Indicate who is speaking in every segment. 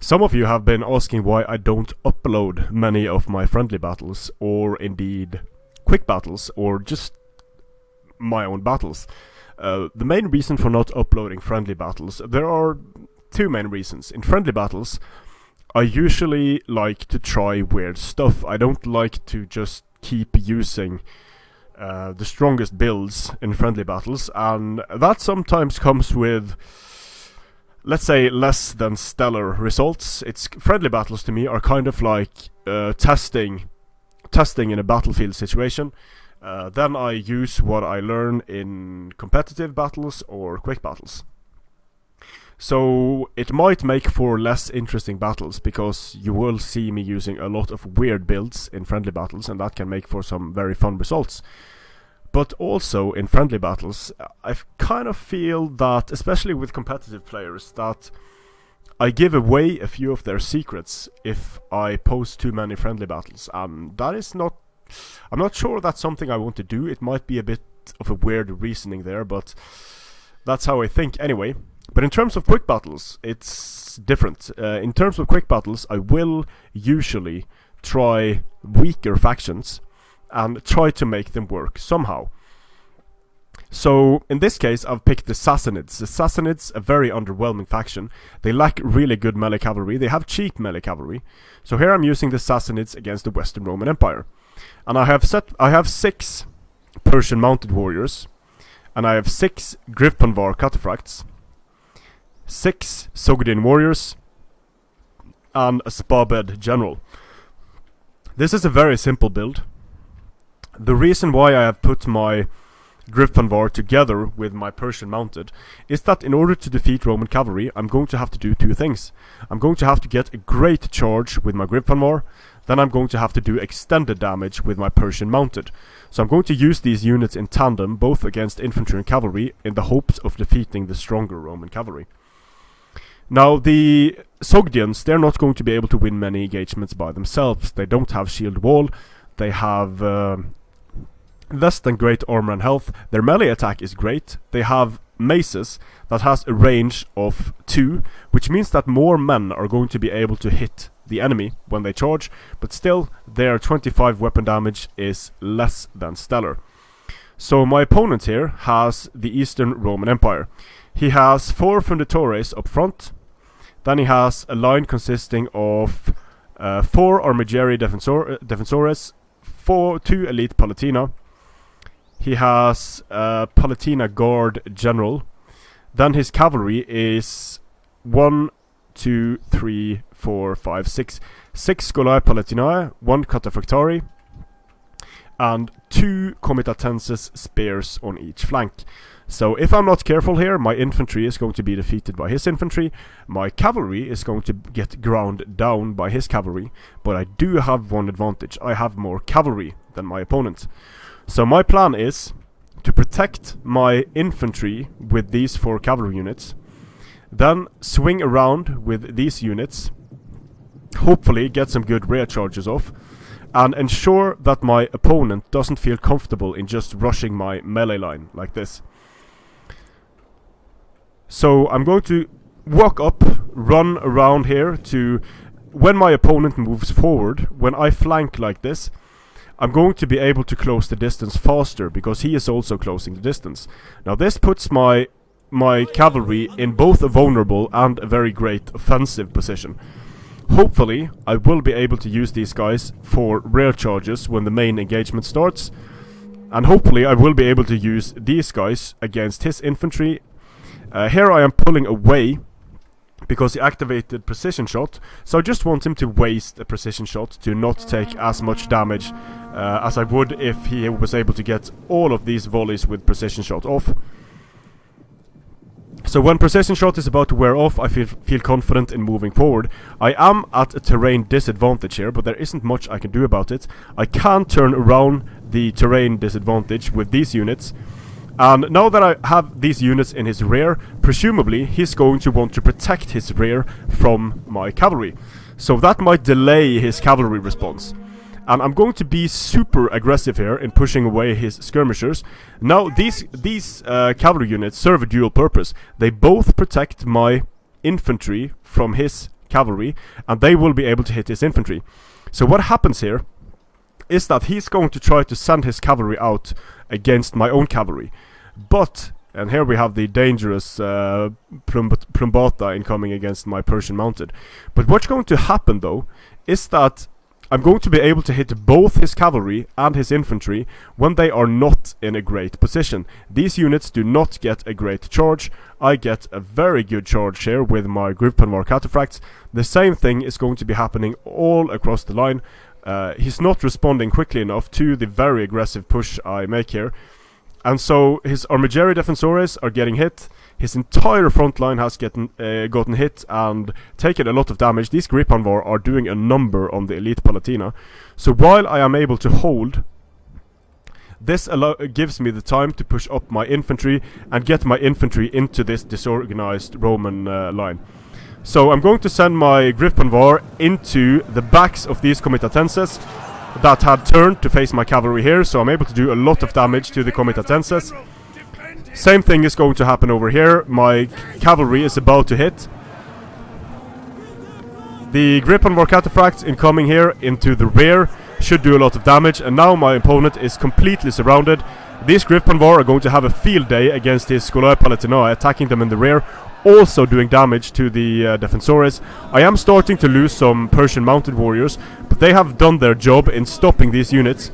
Speaker 1: Some of you have been asking why I don't upload many of my friendly battles, or indeed quick battles, or just my own battles. The main reason for not uploading friendly battles, there are two main reasons. In friendly battles, I usually like to try weird stuff. I don't like to just keep using the strongest builds in friendly battles, and that sometimes comes with, let's say, less than stellar results. It's friendly battles to me are kind of like testing in a battlefield situation. Then I use what I learn in competitive battles or quick battles. So it might make for less interesting battles, because you will see me using a lot of weird builds in friendly battles, and that can make for some very fun results. But also in friendly battles, I kind of feel that, especially with competitive players, that I give away a few of their secrets if I post too many friendly battles, and that is not... I'm not sure that's something I want to do. It might be a bit of a weird reasoning there, but that's how I think anyway. But in terms of quick battles, it's different. In terms of quick battles, I will usually try weaker factions and try to make them work somehow. So in this case, I've picked the Sassanids. The Sassanids, a very underwhelming faction. They lack really good melee cavalry. They have cheap melee cavalry. So here I'm using the Sassanids against the Western Roman Empire. And I have 6 Persian mounted warriors, and I have 6 Grifpanvar cataphracts, 6 Sogdian warriors, and a Spabed general. This is a very simple build. The reason why I have put my Grifpanvar together with my Persian mounted is that in order to defeat Roman cavalry, I'm going to have to do two things. I'm going to have to get a great charge with my Grifpanvar, then I'm going to have to do extended damage with my Persian mounted. So I'm going to use these units in tandem, both against infantry and cavalry, in the hopes of defeating the stronger Roman cavalry. Now, the Sogdians, they're not going to be able to win many engagements by themselves. They don't have shield wall, they have less than great armor and health. Their melee attack is great. They have maces that has a range of 2, which means that more men are going to be able to hit the enemy when they charge, but still their 25 weapon damage is less than stellar. So my opponent here has the Eastern Roman Empire. He has 4 Funditores up front, then he has a line consisting of 4 Armigeri Defensores, 2 Elite Palatina. He has a Palatina Guard General. Then his cavalry is 1, 2, 3, 4, 5, 6. 6 Scholae Palatinae, 1 Cataphractari, and 2 Comitatenses spears on each flank. So if I'm not careful here, my infantry is going to be defeated by his infantry, my cavalry is going to get ground down by his cavalry, but I do have one advantage: I have more cavalry than my opponent. So my plan is to protect my infantry with these 4 cavalry units, then swing around with these units, hopefully get some good rear charges off, and ensure that my opponent doesn't feel comfortable in just rushing my melee line like this. So I'm going to walk up, run around here to... When my opponent moves forward, when I flank like this, I'm going to be able to close the distance faster, because he is also closing the distance. Now this puts my cavalry in both a vulnerable and a very great offensive position. Hopefully I will be able to use these guys for rear charges when the main engagement starts, and hopefully I will be able to use these guys against his infantry. Here I am pulling away because he activated precision shot, so I just want him to waste a precision shot to not take as much damage as I would if he was able to get all of these volleys with precision shot off. So when precision shot is about to wear off, I feel confident in moving forward. I am at a terrain disadvantage here, but there isn't much I can do about it. I can turn around the terrain disadvantage with these units. And now that I have these units in his rear, presumably he's going to want to protect his rear from my cavalry. So that might delay his cavalry response. And I'm going to be super aggressive here in pushing away his skirmishers. Now these cavalry units serve a dual purpose. They both protect my infantry from his cavalry, and they will be able to hit his infantry. So what happens here is that he's going to try to send his cavalry out against my own cavalry. But, and here we have the dangerous Plumbata incoming against my Persian mounted. But what's going to happen though is that I'm going to be able to hit both his cavalry and his infantry when they are not in a great position. These units do not get a great charge. I get a very good charge here with my Gripenvar cataphracts. The same thing is going to be happening all across the line. He's not responding quickly enough to the very aggressive push I make here. And so his Armigeri Defensores are getting hit. His entire front line has gotten hit and taken a lot of damage. These Gripenvar are doing a number on the Elite Palatina. So while I am able to hold, this gives me the time to push up my infantry and get my infantry into this disorganized Roman line. So I'm going to send my Gripenvar into the backs of these Comitatenses that had turned to face my cavalry here, so I'm able to do a lot of damage to the Comitatenses. Same thing is going to happen over here. My cavalry is about to hit. The Gripenvar cataphracts incoming here into the rear should do a lot of damage, and now my opponent is completely surrounded. These Gripenvar are going to have a field day against his Scolae Palatinae, attacking them in the rear, also doing damage to the Defensores. I am starting to lose some Persian mounted warriors, but they have done their job in stopping these units.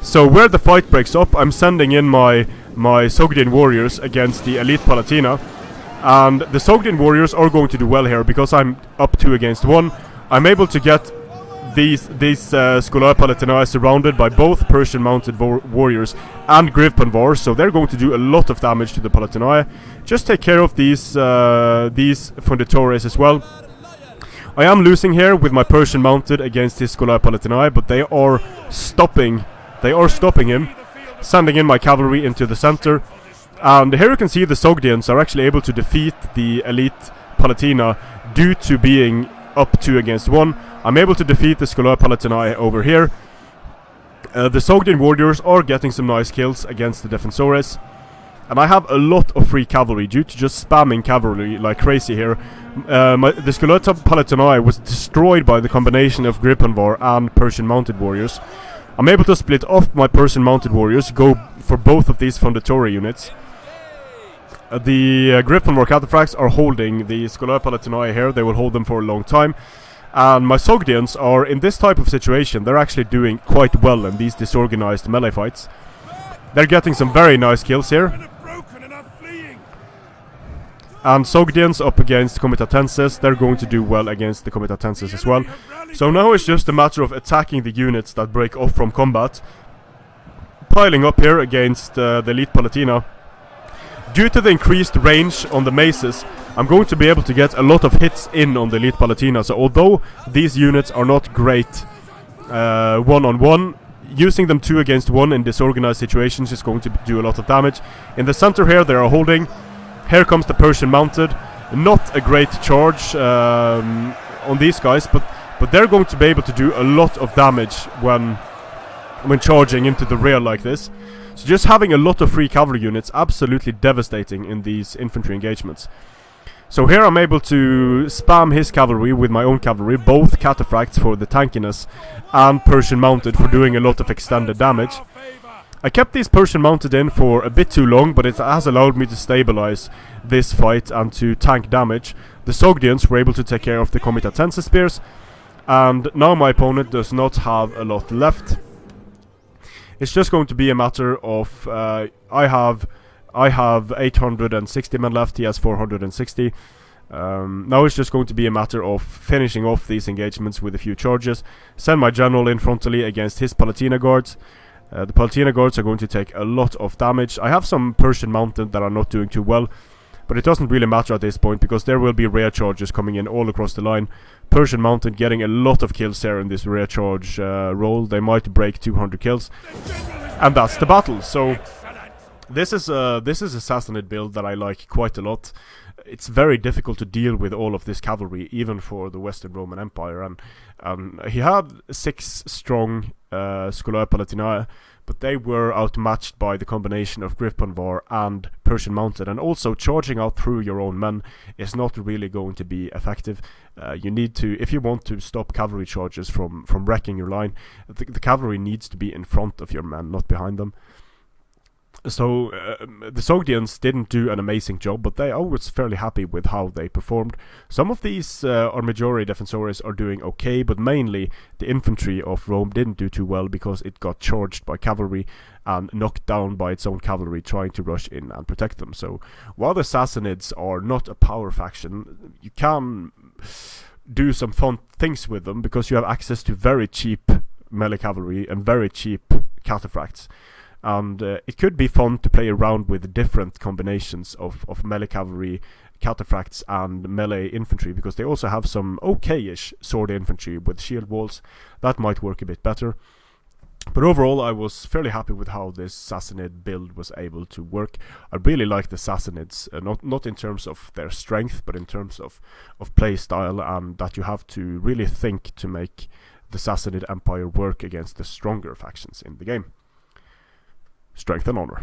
Speaker 1: So where the fight breaks up, I'm sending in my Sogdian warriors against the Elite Palatina, and the Sogdian warriors are going to do well here because I'm up 2 against 1. I'm able to get these Scolae Palatinae surrounded by both Persian mounted warriors and Gripenvar, so they're going to do a lot of damage to the Palatinae. Just take care of these Funditores as well. I am losing here with my Persian mounted against his Scolae Palatinae, but they are stopping him, sending in my cavalry into the center. And here you can see the Sogdians are actually able to defeat the Elite Palatina due to being up 2 against 1. I'm able to defeat the Scolae Palatinae over here. The Sogdian warriors are getting some nice kills against the Defensores. And I have a lot of free cavalry due to just spamming cavalry like crazy here. The Scolae Palatinae was destroyed by the combination of Gripenvar and Persian mounted warriors. I'm able to split off my Persian mounted warriors, go for both of these Funditore units. The Gripenvar cataphracts are holding the Scolae Palatinae here. They will hold them for a long time. And my Sogdians are, in this type of situation, they're actually doing quite well in these disorganized melee fights. They're getting some very nice kills here. And Sogdians up against Comitatenses, they're going to do well against the Comitatenses as well. So now it's just a matter of attacking the units that break off from combat, piling up here against the Elite Palatina. Due to the increased range on the maces, I'm going to be able to get a lot of hits in on the Elite Palatina. So although these units are not great one-on-one, using them 2 against 1 in disorganized situations is going to do a lot of damage. In the center here they are holding. Here comes the Persian mounted. Not a great charge on these guys, but they're going to be able to do a lot of damage when charging into the rear like this. So just having a lot of free cavalry units absolutely devastating in these infantry engagements. So here I'm able to spam his cavalry with my own cavalry, both cataphracts for the tankiness and Persian mounted for doing a lot of extended damage. I kept these Persian mounted in for a bit too long, but it has allowed me to stabilize this fight and to tank damage. The Sogdians were able to take care of the Comitatense spears, and now my opponent does not have a lot left. It's just going to be a matter of I have 860 men left, he has 460. Now it's just going to be a matter of finishing off these engagements with a few charges. Send my general in frontally against his Palatina guards. The Palatina guards are going to take a lot of damage. I have some Persian mounted that are not doing too well, but it doesn't really matter at this point because there will be rear charges coming in all across the line. Persian mounted getting a lot of kills there in this rear charge roll. They might break 200 kills, and that's the battle. So this is a Sassanid build that I like quite a lot. It's very difficult to deal with all of this cavalry, even for the Western Roman Empire. And he had 6 strong Scolae Palatinae, but they were outmatched by the combination of Gripenvar and Persian Mounted, and also charging out through your own men is not really going to be effective. You need to, if you want to stop cavalry charges from wrecking your line, the cavalry needs to be in front of your men, not behind them. So the Sogdians didn't do an amazing job, but I was fairly happy with how they performed. Some of these Armigeri Defensores are doing okay, but mainly the infantry of Rome didn't do too well because it got charged by cavalry and knocked down by its own cavalry trying to rush in and protect them. So while the Sassanids are not a power faction, you can do some fun things with them because you have access to very cheap melee cavalry and very cheap cataphracts. And it could be fun to play around with different combinations of melee cavalry, cataphracts, and melee infantry, because they also have some okay-ish sword infantry with shield walls. That might work a bit better. But overall, I was fairly happy with how this Sassanid build was able to work. I really like the Sassanids, not in terms of their strength, but in terms of play style, and that you have to really think to make the Sassanid Empire work against the stronger factions in the game. Strength and honor.